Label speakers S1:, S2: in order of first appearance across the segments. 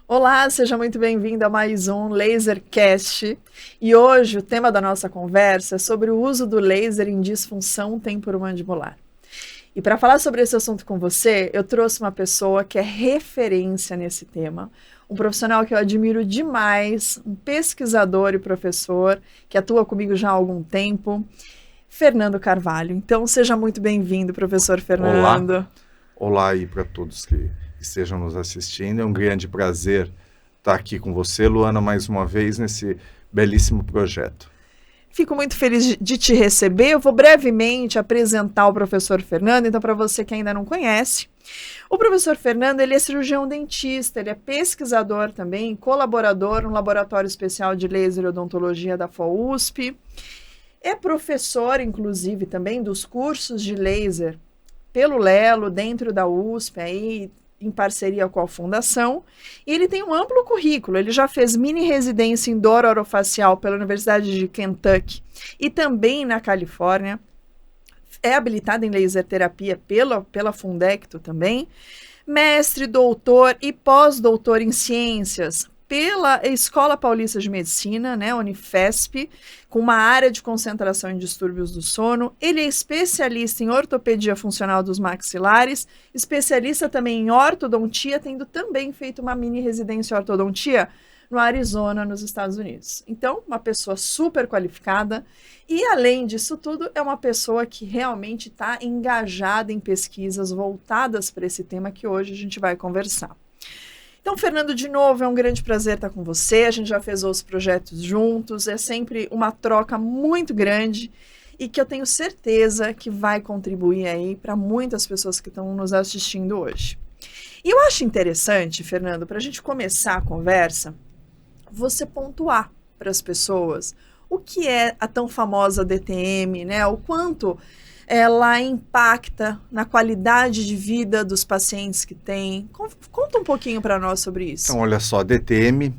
S1: Olá, seja muito bem-vindo a mais um LaserCast. E hoje o tema da nossa conversa é sobre o uso do laser em disfunção temporomandibular. E para falar sobre esse assunto com você, eu trouxe uma pessoa que é referência nesse tema, um profissional que eu admiro demais, um pesquisador e professor que atua comigo já há algum tempo, Fernando Carvalho. Então, seja muito bem-vindo, professor
S2: Olá,
S1: Fernando.
S2: olá aí para todos que estejam nos assistindo. É um grande prazer estar aqui com você, Luana, mais uma vez nesse belíssimo projeto.
S1: Fico muito feliz de te receber. Eu vou brevemente apresentar o professor Fernando. Então, para você que ainda não conhece, o professor Fernando ele é cirurgião dentista, ele é pesquisador também, colaborador no Laboratório Especial de Laser e Odontologia da FOUSP. É professor, inclusive, também dos cursos de laser pelo Lelo, dentro da USP, aí em parceria com a Fundação, e ele tem um amplo currículo. Ele já fez mini residência em dor orofacial pela Universidade de Kentucky e também na Califórnia. É habilitado em laser terapia pela Fundecto também. Mestre, doutor e pós-doutor em ciências pela Escola Paulista de Medicina, né, Unifesp, com uma área de concentração em distúrbios do sono. Ele é especialista em ortopedia funcional dos maxilares, especialista também em ortodontia, tendo também feito uma mini residência em ortodontia no Arizona, nos Estados Unidos. Então, uma pessoa super qualificada e, além disso tudo, é uma pessoa que realmente está engajada em pesquisas voltadas para esse tema que hoje a gente vai conversar. Então, Fernando, de novo, é um grande prazer estar com você. A gente já fez outros projetos juntos, é sempre uma troca muito grande e que eu tenho certeza que vai contribuir aí para muitas pessoas que estão nos assistindo hoje. E eu acho interessante, Fernando, para a gente começar a conversa, você pontuar para as pessoas o que é a tão famosa DTM, né? O quanto ela impacta na qualidade de vida dos pacientes que tem. Conta um pouquinho para nós sobre isso.
S2: Então, olha só, DTM,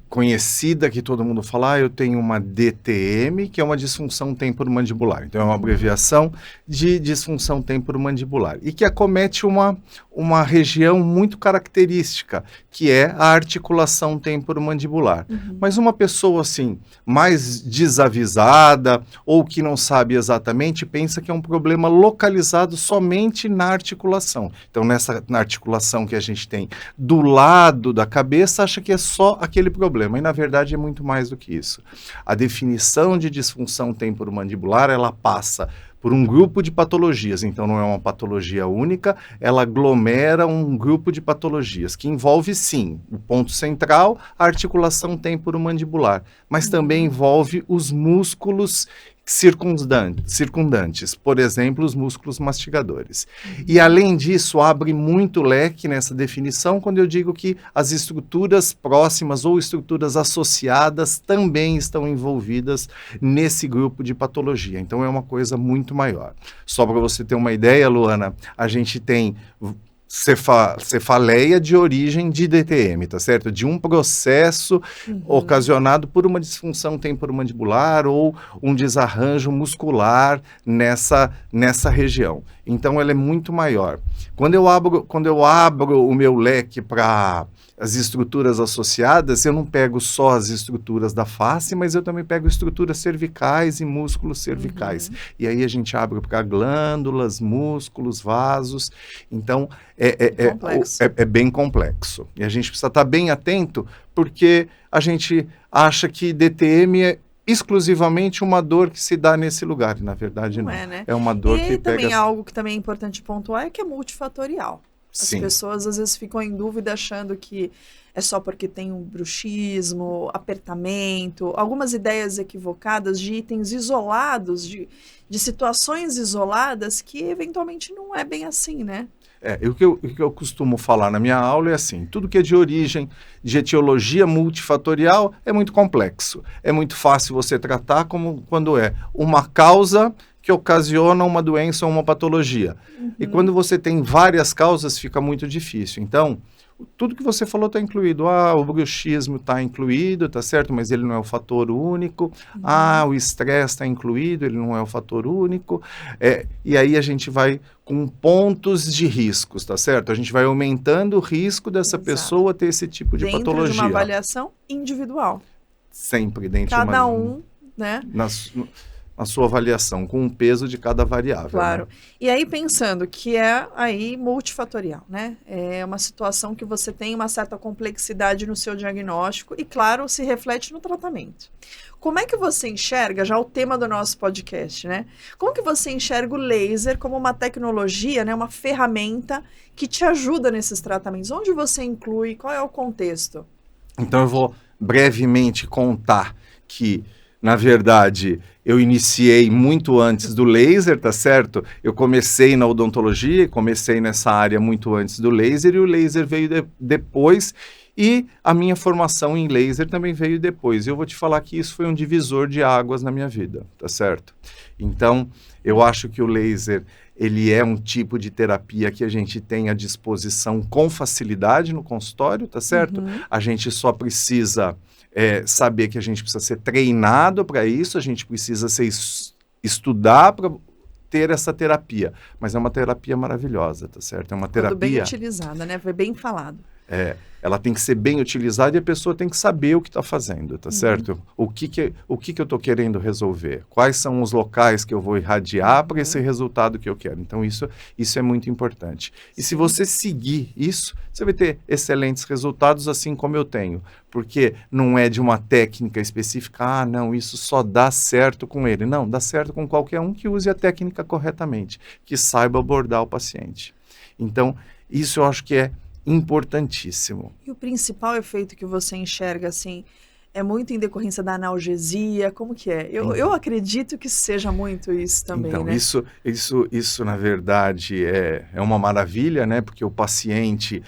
S2: conhecida que todo mundo fala, eu tenho uma DTM, que é uma disfunção temporomandibular. Então, é uma abreviação de disfunção temporomandibular e que acomete uma região muito característica, que é a articulação temporomandibular. Mas uma pessoa, assim, mais desavisada ou que não sabe exatamente, pensa que é um problema localizado somente na articulação. Então, na articulação que a gente tem do lado da cabeça, acha que é só aquele problema. E, na verdade, é muito mais do que isso. A definição de disfunção temporomandibular, ela passa por um grupo de patologias, então não é uma patologia única, ela aglomera um grupo de patologias, que envolve, sim, o ponto central, a articulação temporomandibular, mas também envolve os músculos circundantes, por exemplo, os músculos mastigadores. E, além disso, abre muito leque nessa definição quando eu digo que as estruturas próximas ou estruturas associadas também estão envolvidas nesse grupo de patologia. Então, é uma coisa muito maior. Só para você ter uma ideia, Luana, a gente tem cefaleia de origem de DTM, tá certo? De um processo ocasionado por uma disfunção temporomandibular ou um desarranjo muscular nessa região. Então, ela é muito maior. Quando eu abro o meu leque para as estruturas associadas, eu não pego só as estruturas da face, mas eu também pego estruturas cervicais e músculos cervicais. E aí a gente abre para glândulas, músculos, vasos. Então, é bem complexo. E a gente precisa estar bem atento, porque a gente acha que DTM é exclusivamente uma dor que se dá nesse lugar. E, na verdade, não.
S1: É, né?
S2: É uma dor que pega...
S1: também algo que também é importante pontuar é que é multifatorial. As
S2: Sim.
S1: pessoas às vezes ficam em dúvida achando que é só porque tem um bruxismo, apertamento, algumas ideias equivocadas de itens isolados, de situações isoladas que eventualmente não é bem assim, né?
S2: O que eu costumo falar na minha aula é assim, tudo que é de origem, de etiologia multifatorial é muito complexo. É muito fácil você tratar como quando é uma causa que ocasiona uma doença ou uma patologia. E quando você tem várias causas, fica muito difícil. Então, tudo que você falou está incluído. O bruxismo está incluído, tá certo, mas ele não é o fator único. O estresse está incluído, ele não é o fator único. E aí a gente vai com pontos de riscos, tá certo? A gente vai aumentando o risco dessa pessoa ter esse tipo de patologia.
S1: Dentro de uma avaliação individual.
S2: Sempre dentro
S1: Cada
S2: de uma...
S1: um, né?
S2: Na sua avaliação, com o peso de cada variável.
S1: Claro.
S2: Né?
S1: E aí pensando que é aí multifatorial, né? É uma situação que você tem uma certa complexidade no seu diagnóstico e, claro, se reflete no tratamento. Como é que você enxerga, já o tema do nosso podcast, né? Como que você enxerga o laser como uma tecnologia, né? Uma ferramenta que te ajuda nesses tratamentos? Onde você inclui? Qual é o contexto?
S2: Então eu vou brevemente contar que, na verdade, eu iniciei muito antes do laser, tá certo? Eu comecei na odontologia, comecei nessa área muito antes do laser, e o laser veio depois, e a minha formação em laser também veio depois. E eu vou te falar que isso foi um divisor de águas na minha vida, tá certo? Então, eu acho que o laser, ele é um tipo de terapia que a gente tem à disposição com facilidade no consultório, tá certo? A gente só precisa... saber que a gente precisa ser treinado para isso, a gente precisa estudar para ter essa terapia. Mas é uma terapia maravilhosa, tá certo? É uma terapia...
S1: bem utilizada, né? Foi bem falado.
S2: Ela tem que ser bem utilizada e a pessoa tem que saber o que está fazendo, tá certo? O que eu estou querendo resolver? Quais são os locais que eu vou irradiar para esse resultado que eu quero? Então, isso é muito importante. E se você seguir isso, você vai ter excelentes resultados, assim como eu tenho. Porque não é de uma técnica específica, não, isso só dá certo com ele. Não, dá certo com qualquer um que use a técnica corretamente, que saiba abordar o paciente. Então, isso eu acho que é importantíssimo.
S1: E o principal efeito que você enxerga, assim, é muito em decorrência da analgesia? Como que é? Eu acredito que seja muito isso também,
S2: então,
S1: né?
S2: Isso, na verdade, é uma maravilha, né? Porque o paciente,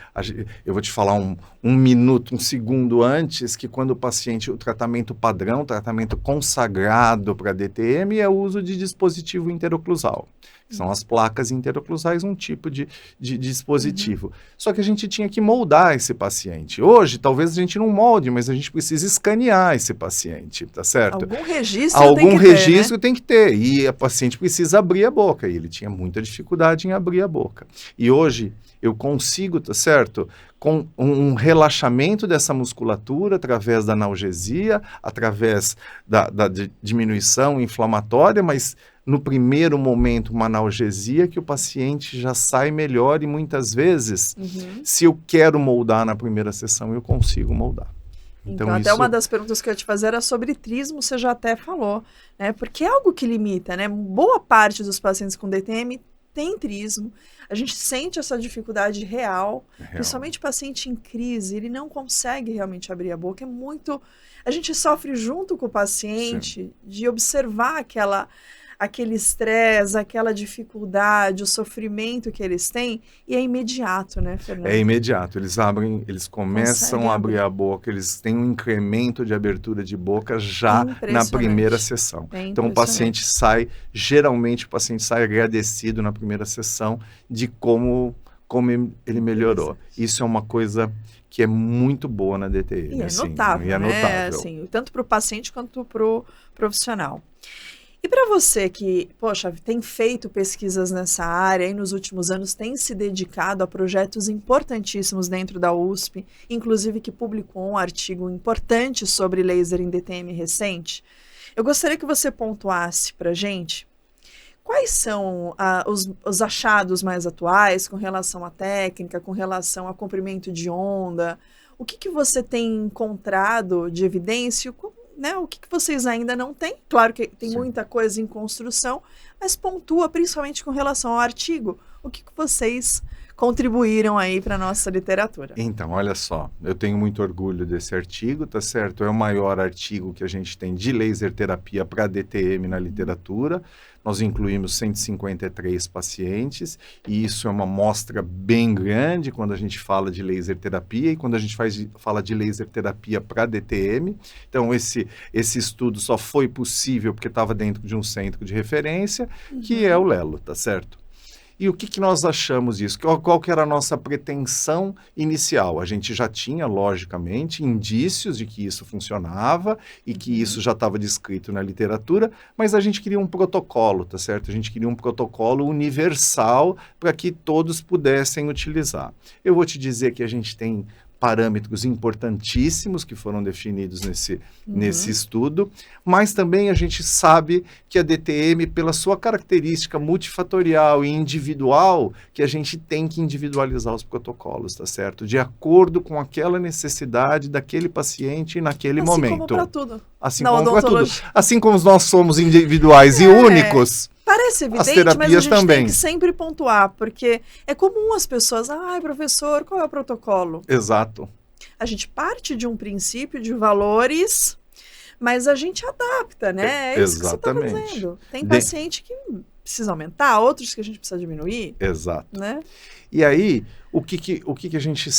S2: eu vou te falar um minuto, um segundo antes, que quando o tratamento padrão, tratamento consagrado para DTM é o uso de dispositivo interoclusal. São as placas interoclusais, um tipo de dispositivo. Só que a gente tinha que moldar esse paciente. Hoje, talvez a gente não molde, mas a gente precisa escanear esse paciente, tá certo?
S1: Algum registro
S2: tem que ter. E a paciente precisa abrir a boca. E ele tinha muita dificuldade em abrir a boca. E hoje, eu consigo, tá certo? Com um relaxamento dessa musculatura através da analgesia, através da diminuição inflamatória, mas no primeiro momento uma analgesia que o paciente já sai melhor e muitas vezes, se eu quero moldar na primeira sessão, eu consigo moldar.
S1: Então até uma das perguntas que eu ia te fazer era sobre trismo, você já até falou, né? Porque é algo que limita, né? Boa parte dos pacientes com DTM tem trismo, a gente sente essa dificuldade real, principalmente o paciente em crise, ele não consegue realmente abrir a boca, a gente sofre junto com o paciente de observar aquele estresse, aquela dificuldade, o sofrimento que eles têm, e é imediato, né, Fernando?
S2: É imediato, eles começam a abrir a boca, eles têm um incremento de abertura de boca já na primeira sessão. Então geralmente o paciente sai agradecido na primeira sessão de como ele melhorou. Isso é uma coisa que é muito boa na DTM.
S1: E é notável, né? Assim, tanto para o paciente quanto para o profissional. E para você que, poxa, tem feito pesquisas nessa área e nos últimos anos tem se dedicado a projetos importantíssimos dentro da USP, inclusive que publicou um artigo importante sobre laser em DTM recente, eu gostaria que você pontuasse para a gente quais são os achados mais atuais com relação à técnica, com relação a comprimento de onda, o que você tem encontrado de evidência, né, o que vocês ainda não têm? Claro que tem muita coisa em construção, mas pontua principalmente com relação ao artigo. O que vocês contribuíram aí para a nossa literatura?
S2: Então, olha só, eu tenho muito orgulho desse artigo, tá certo? É o maior artigo que a gente tem de laser terapia para DTM na literatura. Nós incluímos 153 pacientes e isso é uma amostra bem grande quando a gente fala de laser terapia e quando a gente fala de laser terapia para DTM. Então, esse estudo só foi possível porque estava dentro de um centro de referência, que é o Lelo, tá certo? E o que nós achamos disso? Qual que era a nossa pretensão inicial? A gente já tinha, logicamente, indícios de que isso funcionava e que isso já estava descrito na literatura, mas a gente queria um protocolo, tá certo? A gente queria um protocolo universal para que todos pudessem utilizar. Eu vou te dizer que a gente tem parâmetros importantíssimos que foram definidos nesse estudo, mas também a gente sabe que a DTM, pela sua característica multifatorial e individual, que a gente tem que individualizar os protocolos, tá certo? De acordo com aquela necessidade daquele paciente naquele momento.
S1: Assim como para tudo.
S2: Assim como para tudo. Assim como nós somos individuais e únicos,
S1: parece evidente,
S2: as terapias
S1: mas a gente
S2: também
S1: tem que sempre pontuar, porque é comum as pessoas, ai, professor, qual é o protocolo?
S2: Exato.
S1: A gente parte de um princípio de valores, mas a gente adapta, né? É isso que você está fazendo. Tem paciente que precisa aumentar, outros que a gente precisa diminuir.
S2: Exato.
S1: Né?
S2: E aí, o que a gente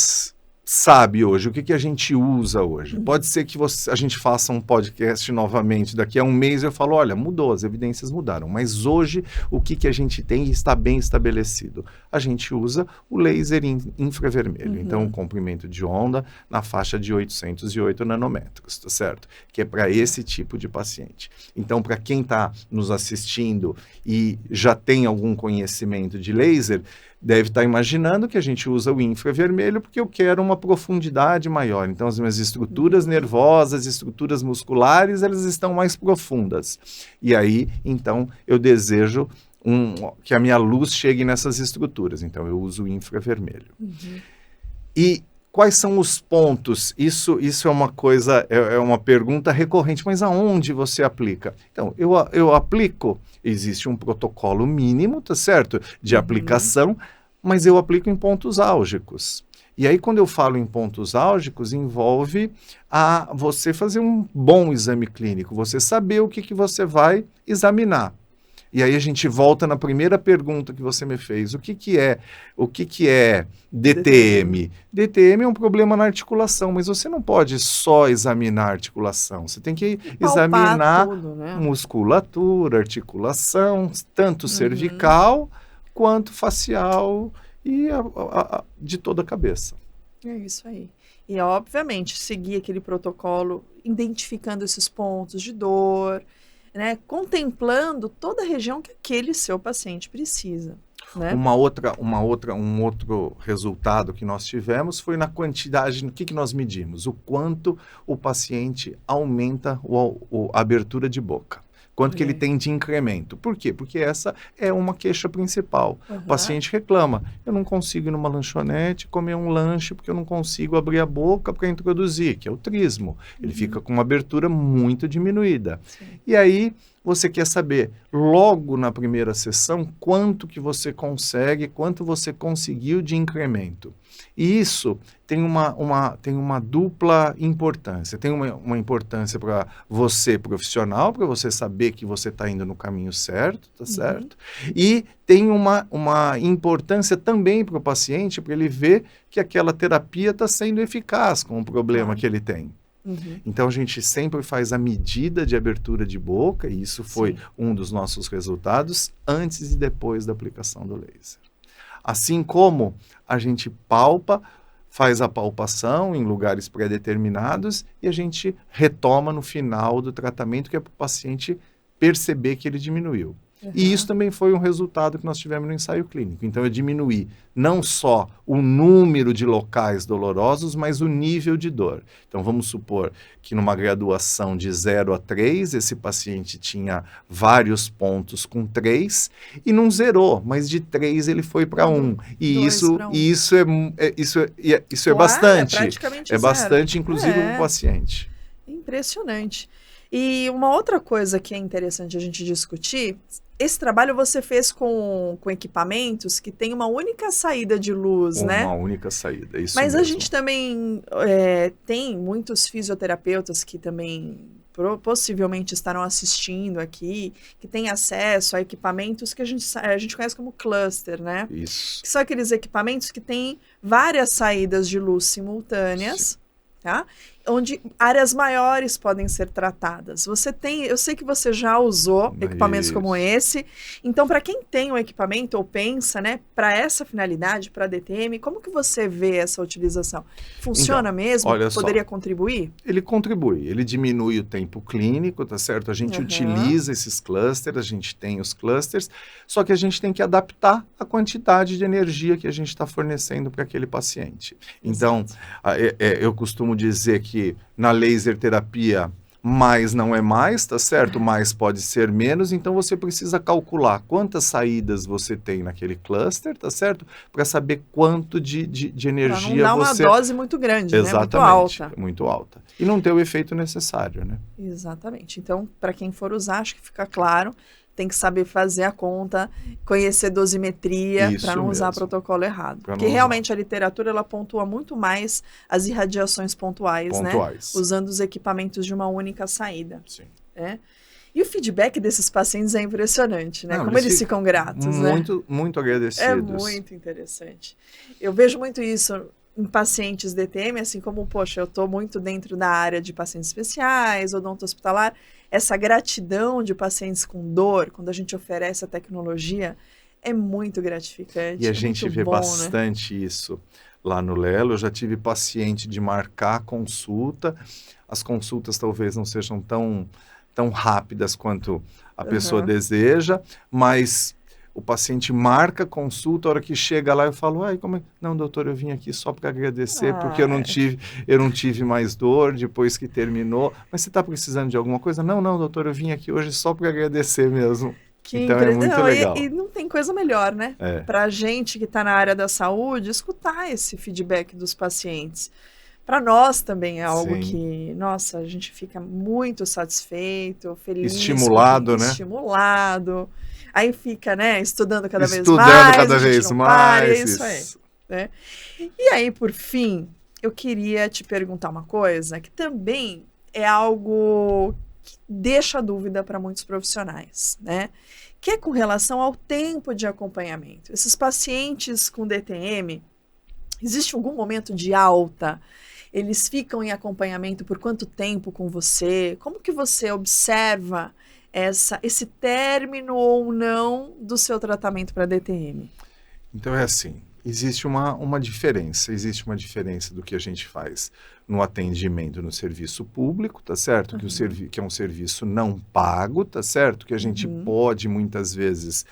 S2: sabe hoje, o que a gente usa hoje? Pode ser que a gente faça um podcast novamente daqui a um mês e eu falo, olha, mudou, as evidências mudaram, mas hoje o que a gente tem está bem estabelecido. A gente usa o laser infravermelho, então um comprimento de onda na faixa de 808 nanômetros, tá certo? Que é para esse tipo de paciente. Então, para quem está nos assistindo e já tem algum conhecimento de laser, deve estar imaginando que a gente usa o infravermelho porque eu quero uma profundidade maior. Então, as minhas estruturas nervosas, estruturas musculares, elas estão mais profundas. E aí, então, eu desejo que a minha luz chegue nessas estruturas. Então, eu uso o infravermelho. E quais são os pontos? Isso é uma coisa, é uma pergunta recorrente, mas aonde você aplica? Então, eu aplico, existe um protocolo mínimo, tá certo? De aplicação, mas eu aplico em pontos álgicos. E aí, quando eu falo em pontos álgicos, envolve você fazer um bom exame clínico, você saber o que você vai examinar. E aí a gente volta na primeira pergunta que você me fez. O que é DTM? DTM é um problema na articulação, mas você não pode só examinar a articulação. Você tem que examinar tudo, né? Musculatura, articulação, tanto cervical quanto facial e de toda a cabeça.
S1: É isso aí. E, obviamente, seguir aquele protocolo, identificando esses pontos de dor, né, contemplando toda a região que aquele seu paciente precisa. Né?
S2: Um outro resultado que nós tivemos foi na quantidade, no que nós medimos? O quanto o paciente aumenta a abertura de boca. Quanto que ele tem de incremento. Por quê? Porque essa é uma queixa principal. O paciente reclama, eu não consigo ir numa lanchonete comer um lanche porque eu não consigo abrir a boca para introduzir, que é o trismo. Ele fica com uma abertura muito diminuída. Sim. E aí, você quer saber, logo na primeira sessão, quanto que você consegue, quanto você conseguiu de incremento. E isso tem uma dupla importância. Tem uma importância para você profissional, para você saber que você está indo no caminho certo, tá certo? E tem uma importância também para o paciente, para ele ver que aquela terapia está sendo eficaz com o problema que ele tem. Então, a gente sempre faz a medida de abertura de boca, e isso foi um dos nossos resultados, antes e depois da aplicação do laser. Assim como a gente faz a palpação em lugares pré-determinados e a gente retoma no final do tratamento, que é para o paciente perceber que ele diminuiu. E isso também foi um resultado que nós tivemos no ensaio clínico. Então, eu diminuí não só o número de locais dolorosos, mas o nível de dor. Então, vamos supor que numa graduação de 0 a 3, esse paciente tinha vários pontos com 3 e não zerou, mas de 3 ele foi para 1. E isso é bastante. É bastante, inclusive, para o paciente.
S1: Impressionante. E uma outra coisa que é interessante a gente discutir, esse trabalho você fez com equipamentos que tem uma única saída de luz, né?
S2: Uma única saída, isso
S1: Mas
S2: mesmo.
S1: A gente também tem muitos fisioterapeutas que também possivelmente estarão assistindo aqui, que têm acesso a equipamentos que a gente conhece como cluster, né?
S2: Isso.
S1: Que são aqueles equipamentos que têm várias saídas de luz simultâneas. Tá? onde áreas maiores podem ser tratadas. Eu sei que você já usou equipamentos como esse, então para quem tem um equipamento ou pensa, né, para essa finalidade, para DTM, como que você vê essa utilização? Funciona
S2: Então,
S1: mesmo?
S2: olha
S1: Poderia
S2: só,
S1: contribuir?
S2: ele contribui, ele diminui o tempo clínico, tá certo? A gente utiliza esses clusters, a gente tem os clusters, só que a gente tem que adaptar a quantidade de energia que a gente está fornecendo para aquele paciente. Então, eu costumo dizer que na laser terapia mais não é mais, tá certo? Mais pode ser menos, então você precisa calcular quantas saídas você tem naquele cluster, tá certo? Para saber quanto de energia
S1: não dar
S2: você...
S1: uma dose muito grande,
S2: Exatamente,
S1: né? Muito alta.
S2: Muito alta. E não ter o efeito necessário, né?
S1: Exatamente. Então, para quem for usar, acho que fica claro, tem que saber fazer a conta, conhecer dosimetria para não usar protocolo errado. Porque realmente a literatura ela pontua muito mais as irradiações pontuais, né? Usando os equipamentos de uma única saída.
S2: Sim.
S1: Né? E o feedback desses pacientes é impressionante, né? Como eles ficam gratos, né?
S2: Muito agradecidos.
S1: É muito interessante. Eu vejo muito isso em pacientes DTM, assim como, poxa, eu estou muito dentro da área de pacientes especiais, odonto hospitalar, essa gratidão de pacientes com dor, quando a gente oferece a tecnologia, é muito gratificante.
S2: E a gente vê
S1: bom,
S2: bastante, né? Isso lá no Lelo. Eu já tive paciente de marcar consulta, as consultas talvez não sejam tão rápidas quanto a pessoa deseja, mas... O paciente marca consulta, a hora que chega lá eu falo, não, doutor, eu vim aqui só para agradecer, porque eu não tive mais dor depois que terminou. Mas você está precisando de alguma coisa? Não, doutor, eu vim aqui hoje só para agradecer mesmo. Então é muito legal.
S1: E não tem coisa melhor, né? Para a gente que está na área da saúde, escutar esse feedback dos pacientes. Para nós também é algo que, nossa, a gente fica muito satisfeito, feliz.
S2: Estimulado, né?
S1: Estimulado. Aí fica, né, estudando cada vez
S2: mais.
S1: É isso aí. Né? E aí, por fim, eu queria te perguntar uma coisa que também é algo que deixa dúvida para muitos profissionais, né? Que é com relação ao tempo de acompanhamento. Esses pacientes com DTM, existe algum momento de alta? Eles ficam em acompanhamento por quanto tempo com você? Como que você observa esse término ou não do seu tratamento para DTM?
S2: Então é assim, existe uma diferença do que a gente faz no atendimento no serviço público, tá certo? Que é um serviço não pago, tá certo? Que a gente pode muitas vezes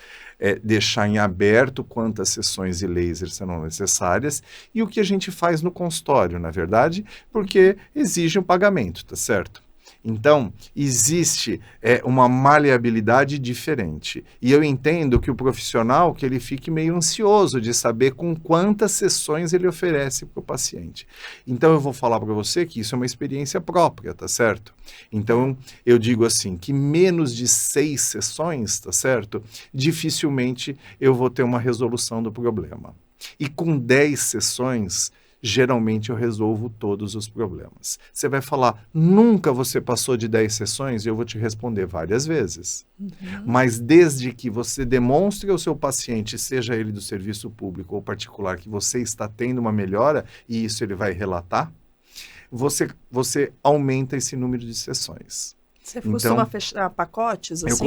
S2: deixar em aberto quantas sessões de laser serão necessárias, e o que a gente faz no consultório, na verdade, porque exige um pagamento, tá certo? Então, existe uma maleabilidade diferente. E eu entendo que o profissional, que ele fique meio ansioso de saber com quantas sessões ele oferece para o paciente. Então, eu vou falar para você que isso é uma experiência própria, tá certo? Então, eu digo assim, que menos de 6 sessões, tá certo? Dificilmente eu vou ter uma resolução do problema. E com 10 sessões... geralmente eu resolvo todos os problemas. Você vai falar, nunca você passou de 10 sessões? E eu vou te responder várias vezes. Mas desde que você demonstre ao seu paciente, seja ele do serviço público ou particular, que você está tendo uma melhora, e isso ele vai relatar, você aumenta esse número de sessões.
S1: Você costuma fechar pacotes? Assim?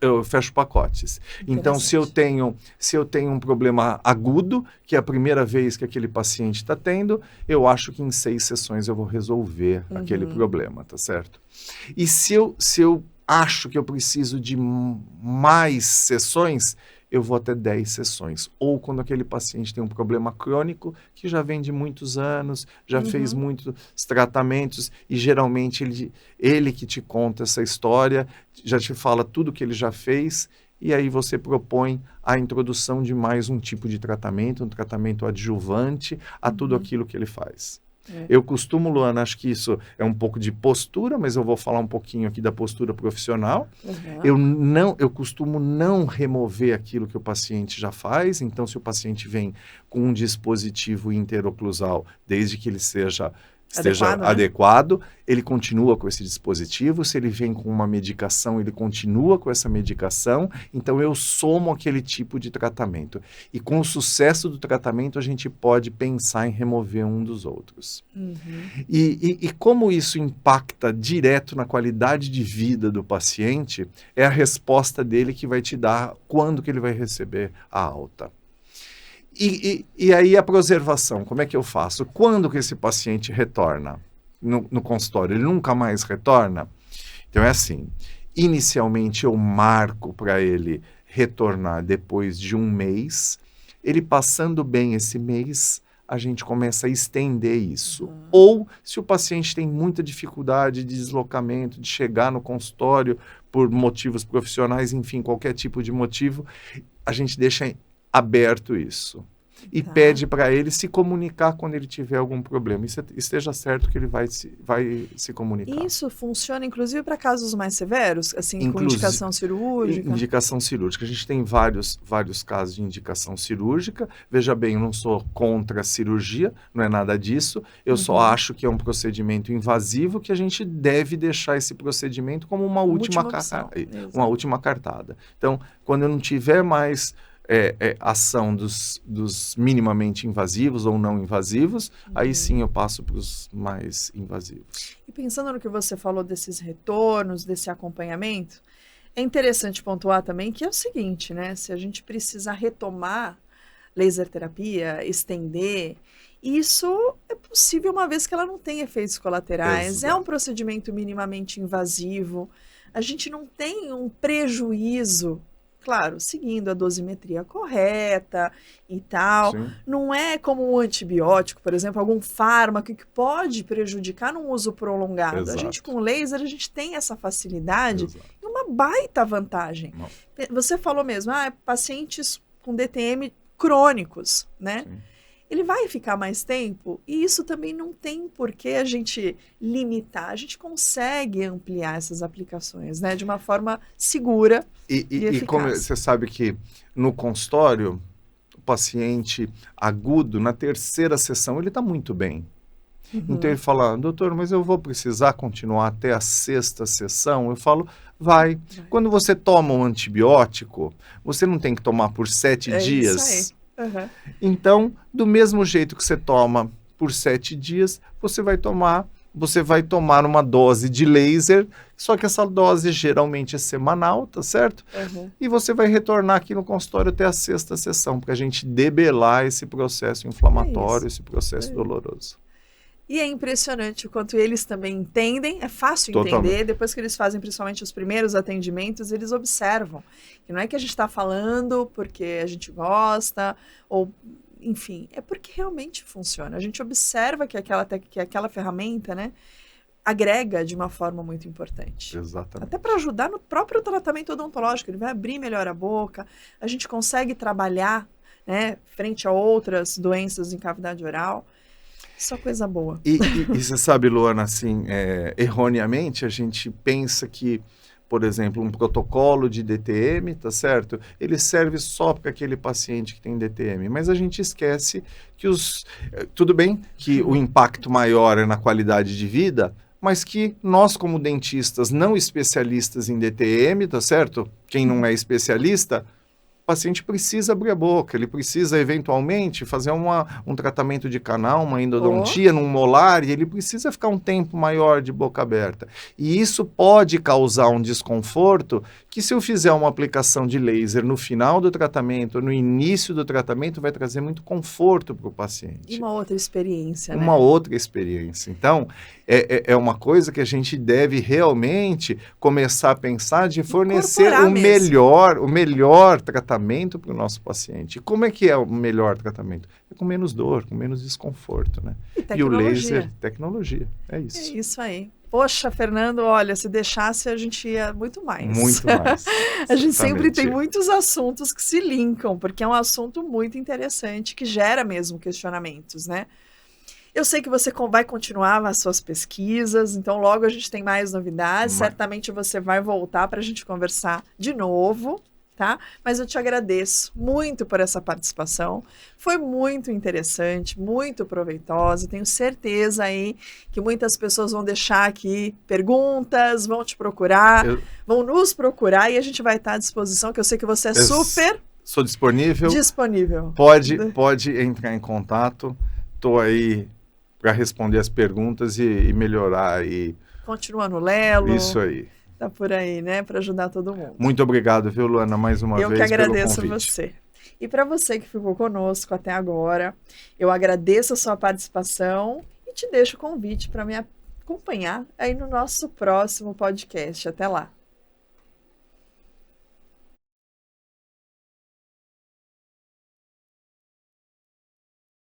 S2: Eu fecho pacotes. Então, se eu tenho um problema agudo, que é a primeira vez que aquele paciente está tendo, eu acho que em 6 sessões eu vou resolver aquele problema, tá certo? E se eu acho que eu preciso de mais sessões, eu vou até 10 sessões. Ou quando aquele paciente tem um problema crônico, que já vem de muitos anos, já fez muitos tratamentos, e geralmente ele que te conta essa história, já te fala tudo que ele já fez, e aí você propõe a introdução de mais um tipo de tratamento, um tratamento adjuvante a tudo aquilo que ele faz. Eu costumo, Luana, acho que isso é um pouco de postura, mas eu vou falar um pouquinho aqui da postura profissional. Eu costumo não remover aquilo que o paciente já faz. Então, se o paciente vem com um dispositivo interoclusal, desde que ele seja esteja
S1: Adequado, né?
S2: adequado, ele continua com esse dispositivo. Se ele vem com uma medicação, ele continua com essa medicação. Então, eu somo aquele tipo de tratamento. E com o sucesso do tratamento, a gente pode pensar em remover um dos outros.
S1: Uhum.
S2: E como isso impacta direto na qualidade de vida do paciente, é a resposta dele que vai te dar quando que ele vai receber a alta. E aí a preservação, como é que eu faço? Quando que esse paciente retorna no consultório? Ele nunca mais retorna? Então é assim, inicialmente eu marco para ele retornar depois de um mês. Ele passando bem esse mês, a gente começa a estender isso. Ou, se o paciente tem muita dificuldade de deslocamento, de chegar no consultório por motivos profissionais, enfim, qualquer tipo de motivo, a gente deixa aberto isso. E pede para ele se comunicar quando ele tiver algum problema. Esteja certo que ele vai se comunicar.
S1: Isso funciona, inclusive, para casos mais severos, assim, com indicação cirúrgica?
S2: Indicação cirúrgica. A gente tem vários casos de indicação cirúrgica. Veja bem, eu não sou contra a cirurgia, não é nada disso. Eu só acho que é um procedimento invasivo que a gente deve deixar esse procedimento como uma última cartada. Então, quando eu não tiver mais ação dos minimamente invasivos ou não invasivos, aí sim eu passo para os mais invasivos.
S1: E pensando no que você falou desses retornos, desse acompanhamento, é interessante pontuar também que é o seguinte, né? Se a gente precisa retomar laser terapia, estender, isso é possível uma vez que ela não tem efeitos colaterais.
S2: Exato.
S1: É um procedimento minimamente invasivo, a gente não tem um prejuízo. Claro, seguindo a dosimetria correta e tal.
S2: Sim.
S1: Não é como um antibiótico, por exemplo, algum fármaco que pode prejudicar num uso prolongado.
S2: Exato.
S1: A gente com laser, a gente tem essa facilidade.
S2: Exato.
S1: E uma baita vantagem.
S2: Não.
S1: Você falou mesmo, pacientes com DTM crônicos, né?
S2: Sim.
S1: Ele vai ficar mais tempo e isso também não tem por que a gente limitar. A gente consegue ampliar essas aplicações, né? De uma forma segura e eficaz.
S2: Como você sabe que no consultório, o paciente agudo, na terceira sessão, ele está muito bem. Então ele fala, doutor, mas eu vou precisar continuar até a sexta sessão? Eu falo, vai. Quando você toma um antibiótico, você não tem que tomar por 7 dias.
S1: Isso aí.
S2: Então, do mesmo jeito que você toma por 7 dias, você vai tomar uma dose de laser, só que essa dose geralmente é semanal, tá certo? E você vai retornar aqui no consultório até a sexta sessão, para a gente debelar esse processo inflamatório, esse processo doloroso.
S1: E é impressionante o quanto eles também entendem, é fácil entender, depois que eles fazem principalmente os primeiros atendimentos, eles observam. Que não é que a gente está falando porque a gente gosta, ou enfim, é porque realmente funciona. A gente observa que aquela ferramenta, né, agrega de uma forma muito importante.
S2: Exatamente.
S1: Até para ajudar no próprio tratamento odontológico, ele vai abrir melhor a boca, a gente consegue trabalhar, né, frente a outras doenças em cavidade oral. Só coisa boa.
S2: E você sabe, Luana, assim, erroneamente a gente pensa que, por exemplo, um protocolo de DTM, tá certo? Ele serve só para aquele paciente que tem DTM, mas a gente esquece que tudo bem que o impacto maior é na qualidade de vida, mas que nós, como dentistas não especialistas em DTM, tá certo? Quem não é especialista, o paciente precisa abrir a boca, ele precisa eventualmente fazer um tratamento de canal, uma endodontia num molar, e ele precisa ficar um tempo maior de boca aberta. E isso pode causar um desconforto que, se eu fizer uma aplicação de laser no final do tratamento, no início do tratamento, vai trazer muito conforto para o paciente.
S1: E uma outra experiência, né?
S2: Uma outra experiência. Então, é uma coisa que a gente deve realmente começar a pensar de fornecer o melhor tratamento para o nosso paciente. E como é que é o melhor tratamento? É com menos dor, com menos desconforto, né?
S1: E
S2: o laser, tecnologia, é isso.
S1: É isso aí. Poxa, Fernando, olha, se deixasse a gente ia muito mais.
S2: Muito mais.
S1: A gente sempre tem muitos assuntos que se linkam, porque é um assunto muito interessante, que gera mesmo questionamentos, né? Eu sei que você vai continuar as suas pesquisas, então logo a gente tem mais novidades. Certamente você vai voltar para a gente conversar de novo, tá? Mas eu te agradeço muito por essa participação. Foi muito interessante, muito proveitosa. Tenho certeza aí que muitas pessoas vão deixar aqui perguntas, vão te procurar, vão nos procurar e a gente vai estar à disposição, que eu sei que você é super
S2: sou disponível. Pode entrar em contato. Estou aí para responder as perguntas e melhorar aí.
S1: Continua no Lelo.
S2: Isso aí.
S1: Tá por aí, né? Para ajudar todo mundo.
S2: Muito obrigado, viu, Luana, mais uma vez.
S1: Eu que agradeço
S2: pelo convite.
S1: você. E para você que ficou conosco até agora, eu agradeço a sua participação e te deixo o convite para me acompanhar aí no nosso próximo podcast. Até lá.